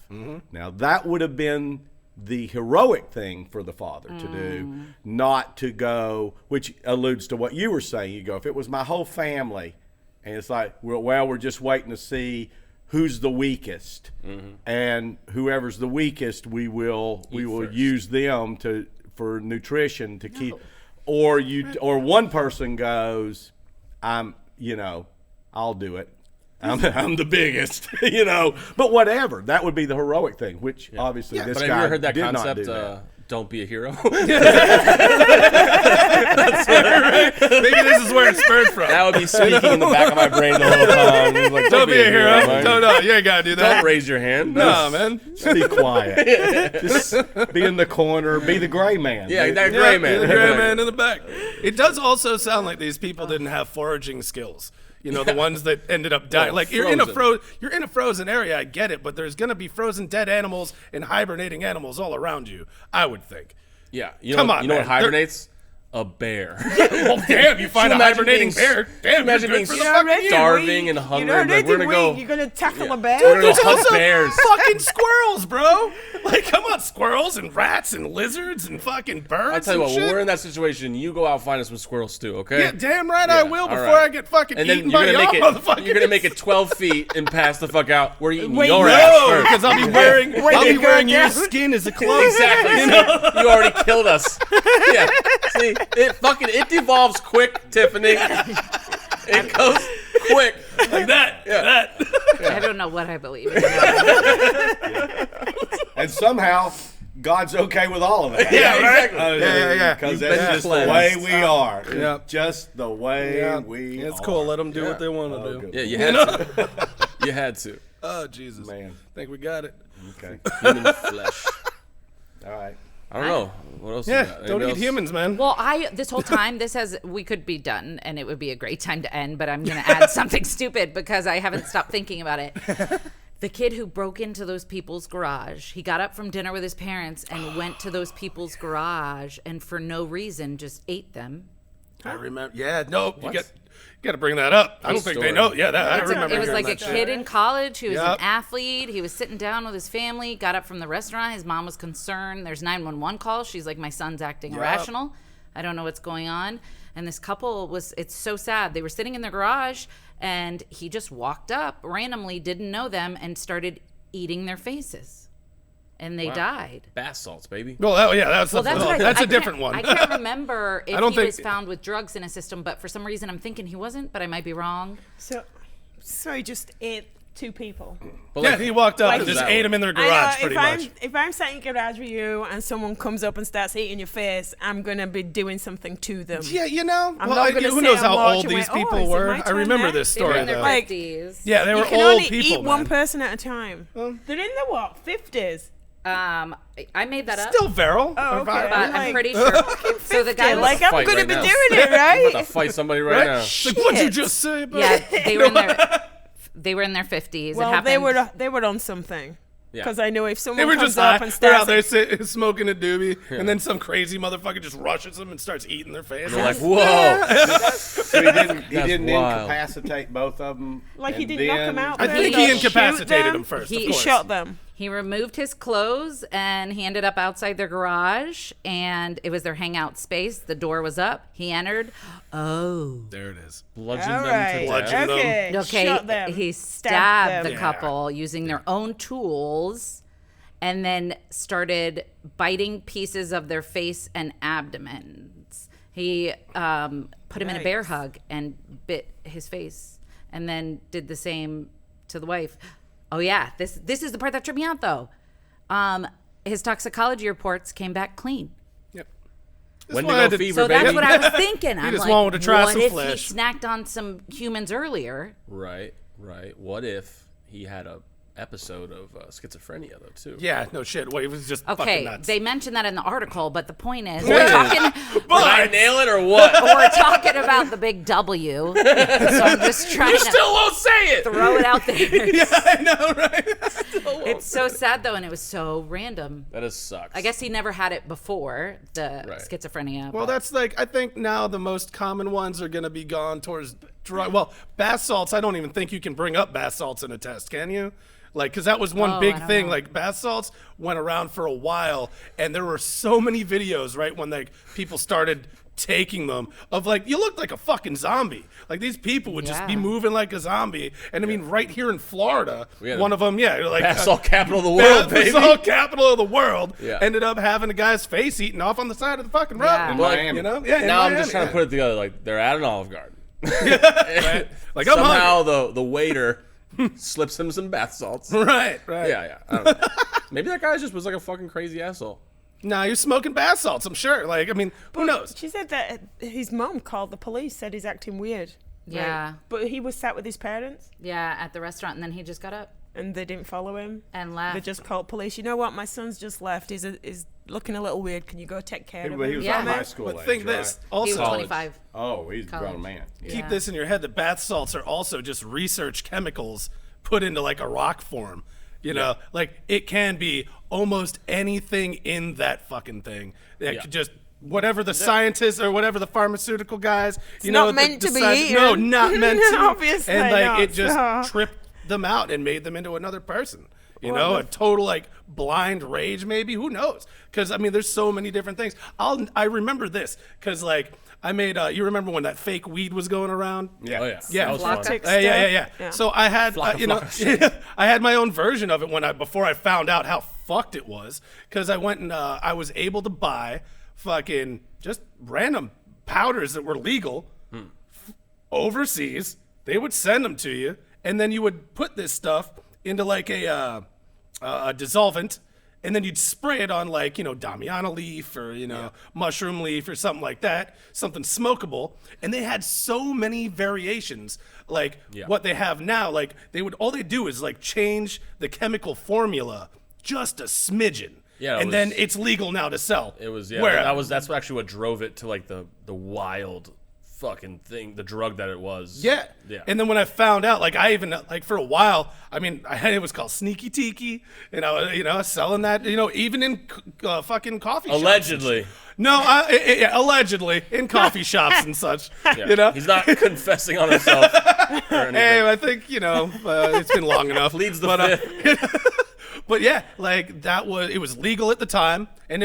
E: Now that would have been the heroic thing for the father to do, not to go, which alludes to what you were saying. You go, if it was my whole family, and it's like, well, we're just waiting to see who's the weakest, and whoever's the weakest, we will
A: first.
E: use them for nutrition to keep, or one person goes, I'll do it. I'm the biggest, but whatever. That would be the heroic thing, which obviously this
A: But
E: guy
A: have you ever heard that
E: did not
A: concept,
E: do that.
A: don't be a hero.
B: Maybe this is where it spurred from.
A: That would be speaking in the back of my brain the whole time. He's like,
B: Don't be a hero.
A: man.
B: No, you ain't gotta do that.
A: Don't raise your hand.
B: No, man.
E: Just be quiet. Just be in the corner. Be the gray man.
A: Yeah, that gray man.
B: The gray man in the back. It does also sound like these people didn't have foraging skills. You know, the ones that ended up dying.
A: Oh,
B: Like you're in a frozen area, I get it, but there's gonna be frozen dead animals and hibernating animals all around you, I would think.
A: Yeah. You know,
B: Come on,
A: you know
B: man.
A: what hibernates? A bear.
B: Well, damn, you find a hibernating bear. Damn,
A: imagine
B: you're
A: being
B: good for the
D: You're
B: fucking
D: already
B: year.
A: starving
D: weak.
A: and hungry.
D: You're already
A: Like, we're gonna
D: weak.
A: go.
D: You're gonna tackle a bear.
A: We're gonna
B: There's
A: go hunt
B: also
A: bears.
B: fucking squirrels, bro. Like, come on, squirrels and rats and lizards and fucking birds.
A: I'll tell you
B: and
A: what, when
B: shit.
A: we're in that situation, you go out and find us some squirrels too, okay?
B: Yeah, damn right I
A: Yeah,
B: will
A: all
B: before
A: right.
B: I get fucking
A: And then
B: eaten
A: you're
B: by
A: gonna
B: y'all
A: make it.
B: motherfuckers.
A: You're gonna make it 12 feet and pass the fuck out. We're eating
D: Wait,
A: your
D: no,
A: ass
B: No,
A: first.
B: because I'll be wearing,
D: Wait,
B: I'll be
D: you go
B: wearing your
D: down.
B: skin as a cloak.
A: Exactly. You already killed us. Yeah. See, it devolves quick, Tiffany. It goes quick.
B: Like that.
A: Yeah.
C: I don't know what I believe in.
E: And somehow, God's okay with all of it.
B: Yeah, right?
A: exactly.
B: Yeah.
E: Because
A: You've
E: that's
A: been
E: just the
A: cleansed.
E: way we are.
B: Yeah.
E: Just the way
B: Yeah.
E: we
B: It's
E: are.
B: cool. Let them do
A: Yeah.
B: what they want to
E: Oh,
B: do.
E: good.
A: Yeah, you had to. You had to.
B: Oh, Jesus.
E: Man.
B: Think we got it.
E: Okay.
A: Human flesh.
E: All right.
A: I don't know. What else?
B: Yeah,
A: you got?
B: don't
A: Anybody
B: eat
A: else?
B: humans, man.
C: Well, this whole time, we could be done and it would be a great time to end, but I'm going to add something stupid because I haven't stopped thinking about it. The kid who broke into those people's garage, he got up from dinner with his parents and went to those people's garage and for no reason just ate them.
B: I remember. Yeah, no, you got to bring that up. I don't think they
A: story.
B: know. Yeah, I remember.
C: It was
B: hearing
C: like a
B: that
C: kid
B: shit.
C: in college who was an
B: Yep.
C: athlete. He was sitting down with his family, got up from the restaurant. His mom was concerned. There's 911 calls. She's like, my son's acting irrational. I don't know what's going on. And this couple it's so sad. They were sitting in their garage and he just walked up randomly, didn't know them, and started eating their faces. And they died.
A: Bath salts, baby.
B: Well, yeah, that's
C: Well, that's, what
B: that's
C: I
B: a different one.
C: I can't remember if
B: don't
C: he
B: think-
C: was found with drugs in his system, but for some reason I'm thinking he wasn't, but I might be wrong.
D: So he just ate 2 people.
A: But
B: Yeah,
A: like,
B: he walked up
D: Like
B: and just
A: that
B: ate
A: one.
B: them in their
D: I know,
B: garage, pretty much.
D: if I'm sat in your garage with you and someone comes up and starts eating your face, I'm gonna be doing something to them.
B: Yeah, you know.
D: I'm
B: well,
D: not gonna
B: who
D: sit
B: knows
D: and
B: how
D: watch
B: old
D: and
B: these
D: wait,
B: people
D: is it
B: were?
D: my
B: I
D: turn
B: remember
D: next?
B: this
C: They were
B: story
C: in their
B: though.
D: Like-
C: 50s.
B: Yeah, they
D: You
B: were
D: can
B: old
D: only
B: people.
D: eat one
B: man.
D: person at a time. They're in the what? 50s.
C: I made that up.
B: Still Veryl.
D: Oh,
B: Or
D: okay.
B: Vi-
C: But I'm
D: Like,
C: pretty sure. So the guy
D: Yeah,
C: was
D: like I'm
A: fight
D: gonna
A: right
D: be
A: now.
D: doing it,
A: I'm about
D: right?
A: to fight somebody right
B: Right?
A: now.
B: It's like, what'd you
D: Shit.
B: just say about
C: Yeah, they were in their 50s.
D: Well,
C: it happened.
D: they were on something.
A: Yeah.
D: Because I know if
B: They
D: someone
B: were
D: comes
B: just
D: up and
B: they're out
D: starts
B: there smoking a doobie, and then some crazy mototherfucker just rushes them and starts eating their face.
A: You're like, whoa.
E: So he didn't
A: That's wild.
E: incapacitate both of them.
D: like he
E: and
D: didn't knock them
E: then-
D: out.
B: I
D: first,
B: think
D: he
B: he
D: shoot
B: incapacitated them first.
C: He
B: of course.
D: shot them.
C: He removed his clothes and he ended up outside their garage, and it was their hangout space. The door was up. He entered. Oh.
B: There it is.
A: Bludgeon
D: All
A: them
D: right.
A: to
B: Bludgeon
A: death.
B: them.
D: Okay.
C: Okay,
D: Shot them.
C: he
D: Stabbed
C: stabbed the
D: them.
C: couple using their own tools and then started biting pieces of their face and abdomens. He put him in a bear
D: Yikes.
C: hug and bit his face and then did the same to the wife. Oh, yeah. This is the part that tripped me out, though. His toxicology reports came back clean.
B: Yep.
A: Wendigo fever,
C: So
A: baby.
C: that's what I was thinking. I'm
B: just
C: like,
B: wanted to try
C: what
B: some
C: if
B: flesh?
C: he snacked on some humans earlier?
A: Right. What if he had a episode of schizophrenia though too?
B: Yeah, no shit. Well, it was just fucking
C: Okay,
B: nuts.
C: they mentioned that in the article, but the point is,
A: Point
C: we're
A: is-
C: talking,
A: Did I nail it or what?
C: we're talking about the big W. So I'm just trying
A: You
C: to
A: still won't say it.
C: throw it out there.
B: yeah, I know, right?
C: It's so sad though, and it was so random.
A: That is sucks.
C: I guess he never had it before, the
A: Right.
C: schizophrenia.
B: Well,
C: but-
B: that's like, I think now the most common ones are going to be gone towards drug. Well, bath salts, I don't even think you can bring up bath salts in a test, can you? Like, because that was one
C: Oh,
B: big
C: I don't
B: thing.
C: know.
B: Like, bath salts went around for a while, and there were so many videos, right, when like people started taking them of like, you looked like a fucking zombie. Like, these people would just be
C: Yeah.
B: moving like a zombie. And I mean, right here in Florida,
A: had
B: one of them, like
A: Bath salt capital of the world, baby.
B: Bath salt capital of the world.
A: Yeah.
B: Ended up having a guy's face eaten off on the side of the fucking road.
C: Yeah.
E: In
A: But,
E: Miami.
B: You know? Yeah. in
A: Now I'm
B: Miami,
A: just trying to
B: yeah.
A: put it together. Like they're at an Olive Garden.
B: Right. Like, I'm
A: Somehow the waiter slips him some bath salts.
B: hungry. Right.
A: Yeah. I don't know. Maybe that guy just was like a fucking crazy asshole.
B: Nah, he was smoking bath salts, I'm sure. Like, I mean, who knows?
D: She said that his mom called the police, said he's acting weird.
C: Yeah.
D: Right? But he was sat with his parents.
C: Yeah, at the restaurant, and then he just got up
D: And they didn't follow him.
C: and left.
D: They just called police. You know what? My son's just left. He's looking a little weird. Can you go take care of
E: But he
D: him?
E: was
C: Yeah.
E: in high school
B: But
E: age,
B: think
E: right?
B: this.
C: he was
B: Also,
C: 25.
E: Oh, he's a grown
C: College.
E: man. Yeah.
B: keep this in your head. The bath salts are also just research chemicals put into like a rock form. You know, like it can be almost anything in that fucking thing. That could just whatever the scientists or whatever the pharmaceutical guys, you know,
D: not meant to be
B: decide-
D: eaten.
B: No, not meant to.
D: Obviously
B: and like
D: not,
B: it just
D: so.
B: tripped them out and made them into another person. You know, a total like blind rage, maybe. Who knows? Because I mean, there's so many different things. I remember this because like I made. You remember when that fake weed was going around?
E: Yeah.
A: Oh yeah.
B: Yeah.
A: That was fun.
D: Flocka.
B: Yeah. So I had, you know, I had my own version of it before I found out how fucked it was. Because I went and I was able to buy fucking just random powders that were legal overseas. They would send them to you, and then you would put this stuff into like a dissolvent, and then you'd spray it on like, you know, Damiana leaf or, you know, mushroom leaf or something like that, something smokable. And they had so many variations, like what they have now. Like all they do is like change the chemical formula just a smidgen.
A: Yeah, it
B: and
A: was-
B: then it's legal now to sell.
A: It was
B: Where-
A: that's actually what drove it to like the wild fucking thing, the drug that it was.
B: Yeah.
A: Yeah.
B: And then when I found out, like I even like for a while, I mean, it was called Sneaky Tiki, and I was, you know, selling that, you know, even in fucking coffee shops.
A: Allegedly.
B: No, allegedly in coffee shops and such.
A: Yeah.
B: You know.
A: He's not confessing on himself or anything.
B: Hey, I think, you know, it's been long enough.
A: Pleads the fifth.
B: But yeah, like it was legal at the time, and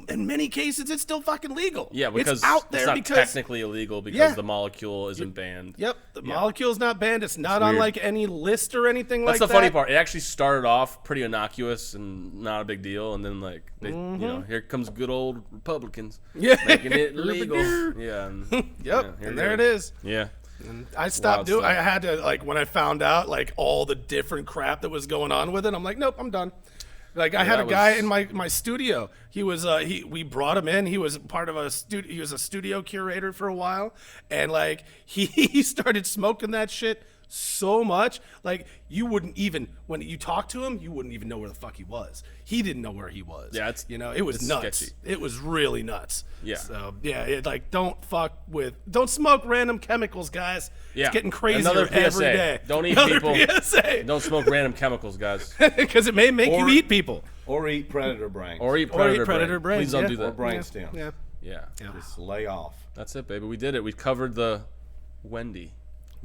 B: in many cases it's still fucking legal.
A: Yeah, because
B: it's out there
A: it's not
B: because
A: technically illegal because
B: Yeah.
A: the molecule isn't banned.
B: Yep, the molecule's not banned. It's not on
A: weird.
B: like any list or anything
A: That's
B: like
A: the
B: that.
A: funny part. It actually started off pretty innocuous and not a big deal, and then like they, you know, here comes good old Republicans,
B: Yeah.
A: making it legal. Yeah, and,
B: Yep,
A: here
B: and there it is.
A: Yeah,
B: I stopped
A: Wild
B: doing.
A: stuff.
B: I had to like when I found out like all the different crap that was going on with it. I'm like, nope, I'm done. Like I had a
A: that
B: guy
A: was-
B: in my studio. He was we brought him in. He was part of a studio. He was a studio curator for a while, and like he started smoking that shit so much, like you wouldn't even when you talk to him, you wouldn't even know where the fuck he was. He didn't know where he was.
A: Yeah, it's-
B: you know, it was
A: it's
B: nuts.
A: sketchy.
B: It was really nuts.
A: Yeah.
B: So yeah, like don't smoke random chemicals, guys.
A: yeah.
B: It's getting crazier
A: Another PSA.
B: every day.
A: Don't eat
B: Another
A: people.
B: PSA.
A: Don't smoke random chemicals, guys.
B: Because it may make you
E: Or-
B: eat people.
E: Or eat predator brains.
A: Or eat
B: Or
A: predator,
B: eat predator
A: brain.
B: brains,
A: Please don't
B: yeah.
A: do
E: Or
A: that.
E: brain stems.
B: Yeah.
A: Yeah.
E: Just lay off.
A: That's it, baby. We did it. We covered the Wendy.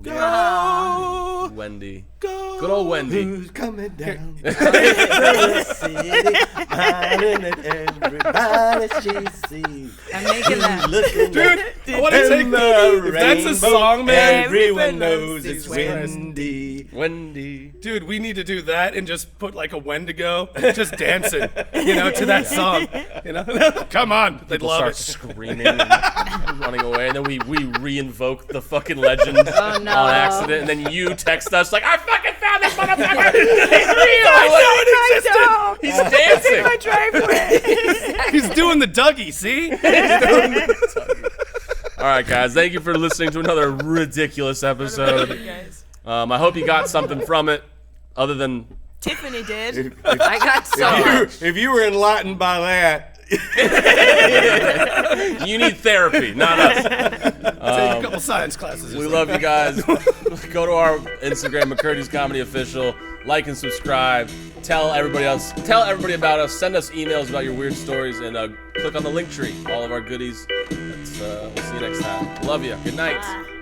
B: Go.
A: Wendy.
B: Go.
A: Good old Wendy.
E: Who's coming down?
C: I'm making that.
B: Dude, I want to take if that's a song, man.
E: Everyone knows
D: it's
E: it's Wendy.
A: Wendy.
B: Dude, we need to do that and just put like a Wendigo just dancing, you know, to that song. You know, come on, they'd
A: People
B: love
A: start
B: it.
A: screaming and running away, and then we reinvoke the fucking legend
C: Oh, no.
A: on accident, and then you text us like, I fucking found this motherfucker! He's real! He's dancing!
D: My driveway.
B: He's doing the Dougie, see?
A: All right, guys, thank you for listening to another ridiculous episode.
D: Guys.
A: I hope you got something from it, other than
D: Tiffany did.
C: I got so much.
E: If you were enlightened by that,
A: you need therapy, not us.
B: Take a couple science classes.
A: We love you guys. Go to our Instagram, McCurdy's Comedy Official. Like and subscribe. Tell everybody else. Tell everybody about us. Send us emails about your weird stories, and click on the link tree. All of our goodies. We'll see you next time. Love you. Good night.